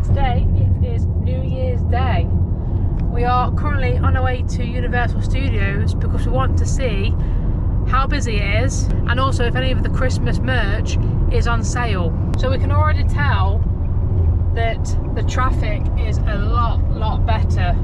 Today it is New Year's Day. We are currently on our way to Universal Studios because we want to see how busy it is and also if any of the Christmas merch is on sale. So we can already tell that the traffic is a lot better.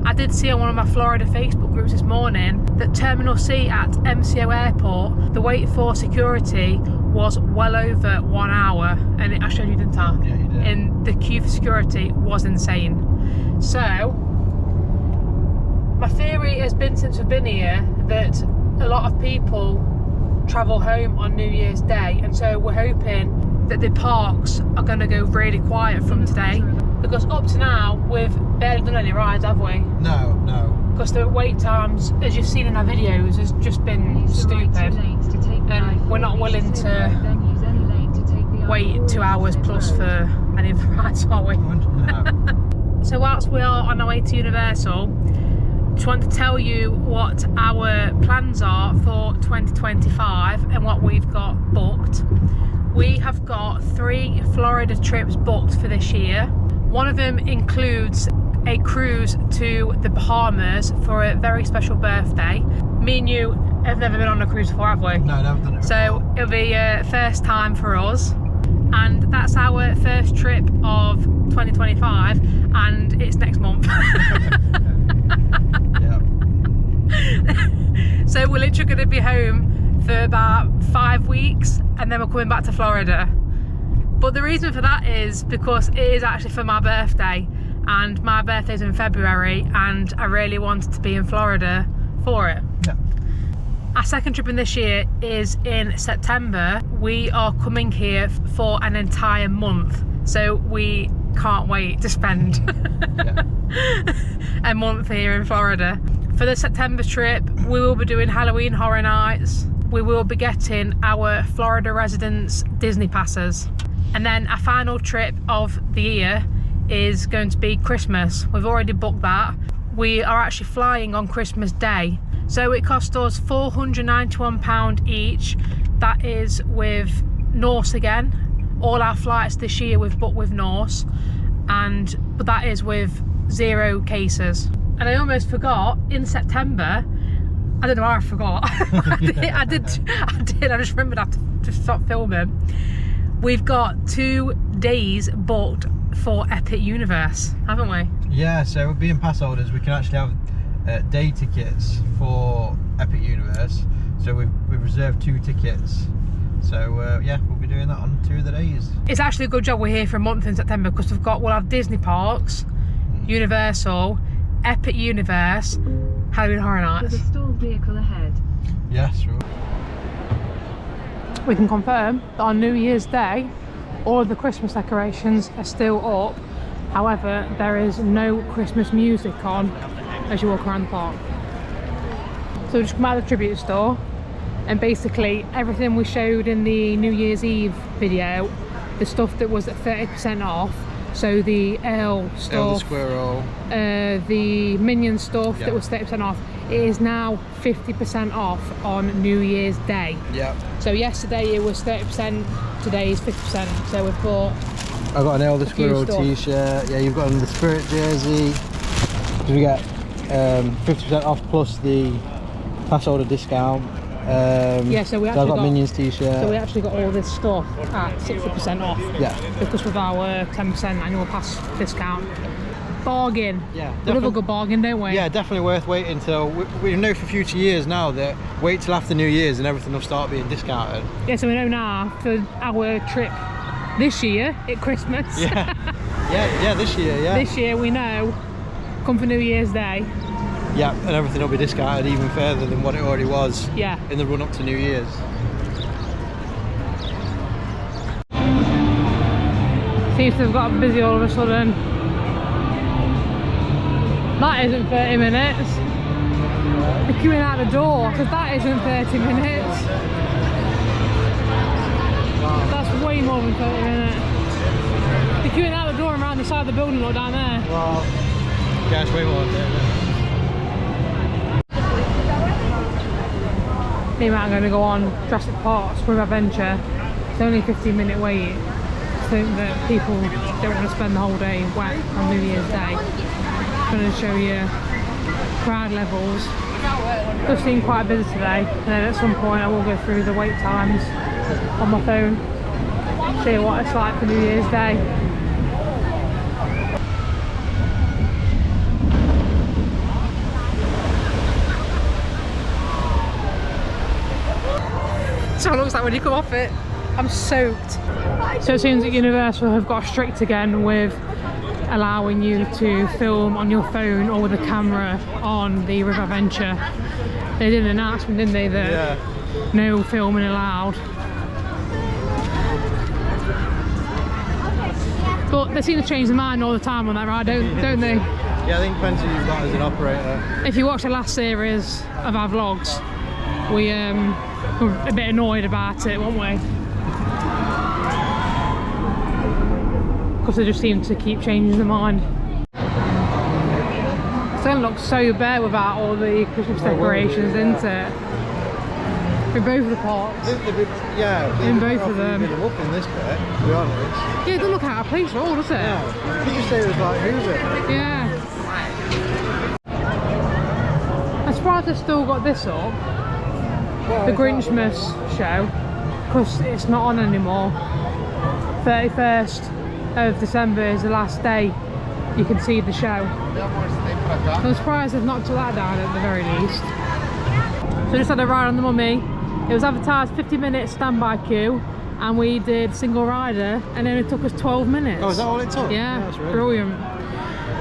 I did see on one of my Florida Facebook groups this morning that Terminal C at MCO Airport, the wait for security was well over 1 hour, and I showed you, didn't I? Yeah, you did. And the queue for security was insane. So my theory has been since we've been here that a lot of people travel home on New Year's Day, and so we're hoping that the parks are going to go really quiet from today, because up to now we've barely done any rides, have we? No. Because the wait times, as you've seen in our videos, has just been stupid, and we're not willing to wait 2 hours plus for any of the rides, are we? No. So whilst we are on our way to Universal, just want to tell you what our plans are for 2025 and what we've got booked. We have got 3 Florida trips booked for this year. One of them includes a cruise to the Bahamas for a very special birthday. Me and you have never been on a cruise before, have we? No, never done it. So it'll be a first time for us, and that's our first trip of 2025, and it's next month. Yeah. So we're literally going to be home for about 5 weeks, and then we're coming back to Florida. But the reason for that is because it is actually for my birthday, and my birthday's in February, and I really wanted to be in Florida for it. Yeah. Our second trip in this year is in September. We are coming here for an entire month, so we can't wait to spend a month here in Florida. For the September trip, we will be doing Halloween Horror Nights. We will be getting our Florida residence Disney passes. And then our final trip of the year is going to be Christmas. We've already booked that. We are actually flying on Christmas Day. So it cost us £491 each. That is with Norse again. All our flights this year we've booked with Norse, but that is with 0 cases. And I almost forgot, in September, I don't know how I forgot. I did. I just remembered I had to stop filming. We've got 2 days booked for Epic Universe, haven't we? Yeah, so being pass holders, we can actually have day tickets for Epic Universe. So we've reserved 2 tickets. So yeah, we'll be doing that on 2 of the days. It's actually a good job we're here for a month in September, because we'll have Disney parks, Universal, Epic Universe, Halloween Horror Nights. There's a stalled vehicle ahead. Yes. We can confirm that on New Year's Day, all of the Christmas decorations are still up. However, there is no Christmas music on as you walk around the park. So we just come out of the tribute store, and basically everything we showed in the New Year's Eve video, the stuff that was at 30% off, so the Ale stuff, El the Squirrel, the Minion stuff that was 30% off, it is now 50% off on New Year's Day. Yeah. So yesterday it was 30%, today is 50%. So we've bought I got an El the Squirrel stuff. t-shirt. Yeah, you've got the Spirit jersey. We get 50% off plus the pass holder discount. Yeah, so we I've actually got Minions t-shirt. So we actually got all this stuff at 60% off. Yeah. Because with our 10% annual pass discount. Bargain. Yeah. We love a good bargain, don't we? Yeah, definitely worth waiting till. We know for future years now that wait till after New Year's and everything will start being discounted. Yeah, so we know now for our trip this year at Christmas. Yeah. yeah, this year, yeah. This year we know, come for New Year's Day. Yeah, and everything will be discounted even further than what it already was. Yeah. In the run up to New Year's. Seems to have got busy all of a sudden. That isn't 30 minutes. They're queuing out the door, because that isn't 30 minutes. That's way more than 30 minutes. They're queuing out the door and around the side of the building, look down there. Well, yeah, it's way more than 30 minutes. Me and Matt are going to go on Jurassic Park Spring Adventure. It's only a 15-minute wait. I think that people don't want to spend the whole day wet on New Year's Day. I'm going to show you crowd levels. Does seem quite busy today, and then at some point I will go through the wait times on my phone, see what it's like for New Year's Day. So it looks like when you come off it. I'm soaked. So it seems that Universal have got strict again with allowing you to film on your phone or with a camera on the River Adventure. They did an announcement, didn't they, that no filming allowed. But they seem to change their mind all the time on that ride, don't they? Yeah, I think depends who you've got as an operator. If you watch the last series of our vlogs, we were a bit annoyed about it, weren't we? Because they just seem to keep changing their mind. It's going to look so bare without all the Christmas decorations, isn't it? In both of the parks. In both of them. Up in this bit, to be honest. Yeah, it doesn't look out of place at all, does it? Yeah. You just say it was like moving. Yeah. I'm surprised they've still got this up. Well, The Grinchmas show, because it's not on anymore. 31st of December is the last day you can see the show. I'm surprised they've not took that down at the very least. So just had a ride on the Mummy. It was advertised 50-minute standby queue, and we did single rider, and then it took us 12 minutes. Oh, is that all it took? Yeah, that's really brilliant.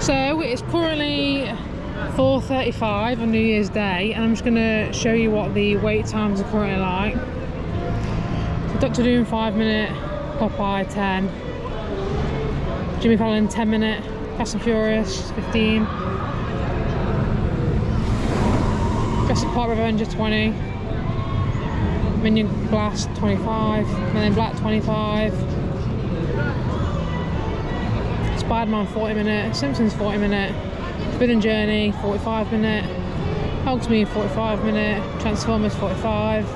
So it's currently 4:35 on New Year's Day, and I'm just going to show you what the wait times are currently like. Dr. Doom 5-minute, Popeye 10, Jimmy Fallon 10-minute, Fast and Furious 15, Jurassic Park Revenger 20, Minion Blast 25, Men in Black 25, Spider-Man 40-minute, Simpsons 40-minute, Spin and Journey 45-minute, Hogsmeade 45-minute, Transformers 45.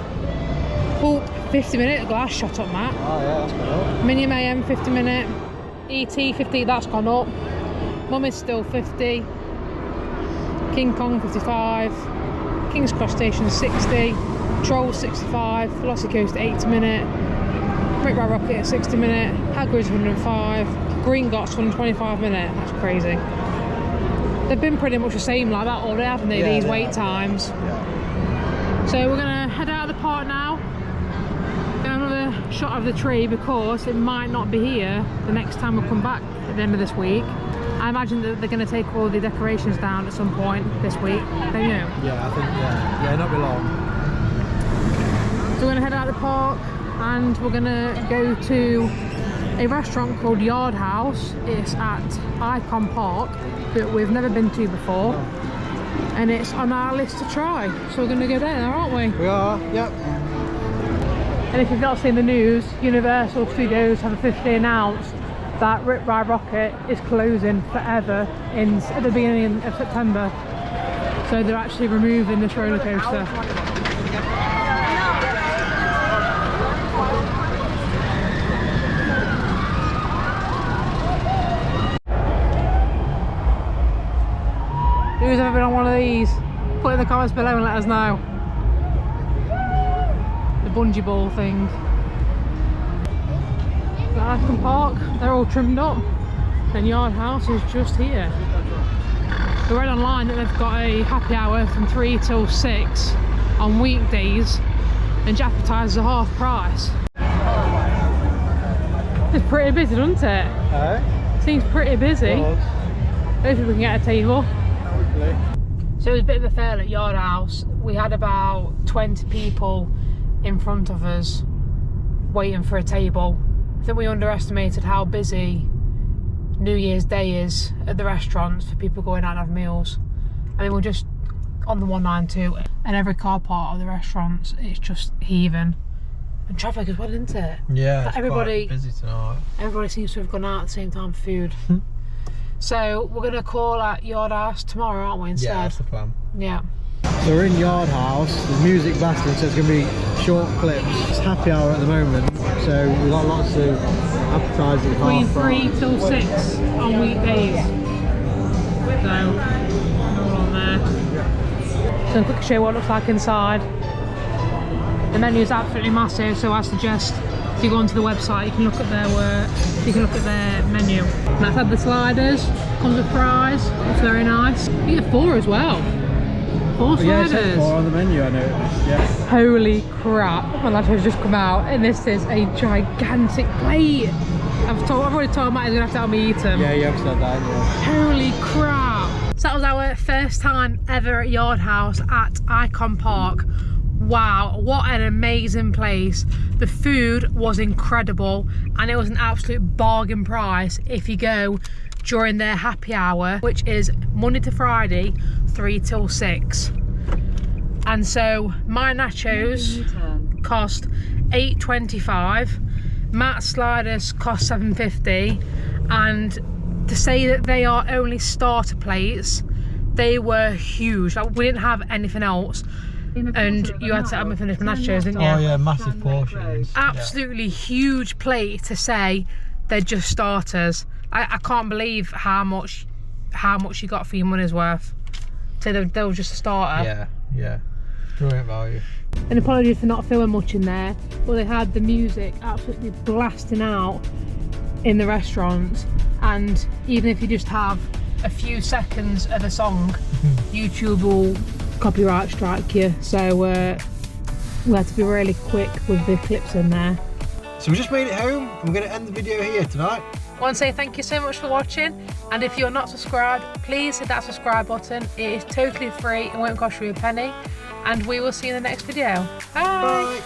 Oh, 50-minute, glass shot up, Matt. Oh yeah, that's gone up. Minion AM 50-minute, ET 50, that's gone up. Mummy's still 50. King Kong 55. King's Cross Station 60. Trolls 65. Velocity Coaster 80-minute. Rick Ride Rocket 60-minute. Hagrid's 105. Gringotts 125-minute. That's crazy. They've been pretty much the same like that all day, haven't they, these wait times? Yeah. So we're going to head out of the park now. Get another shot of the tree because it might not be here the next time we come back at the end of this week. I imagine that they're going to take all the decorations down at some point this week, don't you? Yeah, I think, yeah, not be long. So we're going to head out of the park and we're going to go to a restaurant called Yard House. It's at Icon Park, that we've never been to before, and it's on our list to try. So we're going to go there, aren't we? We are, yep. And if you've not seen the news, Universal Studios have officially announced that Rip Ride Rocket is closing forever at the beginning of September. So they're actually removing this roller coaster. Who's ever been on one of these? Put it in the comments below and let us know. The bungee ball thing. Icon Park, they're all trimmed up, and Yard House is just here. We read online that they've got a happy hour from 3 till 6 on weekdays, and appetizers are half price. It's pretty busy, doesn't it? Seems pretty busy. Hopefully we can get a table. Hopefully. So it was a bit of a fail at Yard House. We had about 20 people in front of us waiting for a table. I think we underestimated how busy New Year's Day is at the restaurants for people going out and have meals. I mean, we're just on the 192, and every car park of the restaurants, it's just heaving. And traffic as well, isn't it? Yeah, it's everybody, quite busy tonight. Everybody seems to have gone out at the same time for food. So we're going to call at Yard House tomorrow, aren't we, instead? Yeah, that's the plan. Yeah. So we're in Yard House, there's music blasting, so it's going to be short clips. It's happy hour at the moment, so we've got lots of appetizers. Between 3 till 6 on weekdays. So, all on there. So, a quick show you what it looks like inside. The menu is absolutely massive, so I suggest if you go onto the website, you can look at their menu. And that's had the sliders, comes with fries. It's very nice. You get 4 as well. 4 sliders. Yeah, it says 4 on the menu, I noticed. Yeah. Holy crap! My lad has just come out, and this is a gigantic plate. I've already told Matt he's gonna have to help me eat them. Yeah, you have said that. Yeah. Holy crap! So that was our first time ever at Yard House at Icon Park. Wow, what an amazing place. The food was incredible, and it was an absolute bargain price if you go during their happy hour, which is Monday to Friday, 3 till 6. And so my nachos cost $8.25, Matt's sliders cost $7.50, and to say that they are only starter plates, they were huge. Like, we didn't have anything else. And you had to have me finish my nachos, didn't you? Oh yeah, massive portions. Absolutely huge plate to say they're just starters. I can't believe how much you got for your money's worth. So they were just a starter. Yeah, yeah. Brilliant value. And apologies for not filming much in there, but they had the music absolutely blasting out in the restaurant. And even if you just have a few seconds of a song, YouTube will copyright strike you. So we had to be really quick with the clips in there. So we just made it home. I'm going to end the video here tonight. I want to say thank you so much for watching, and if you're not subscribed, please hit that subscribe button. It is totally free, it won't cost you a penny, and we will see you in the next video. Bye.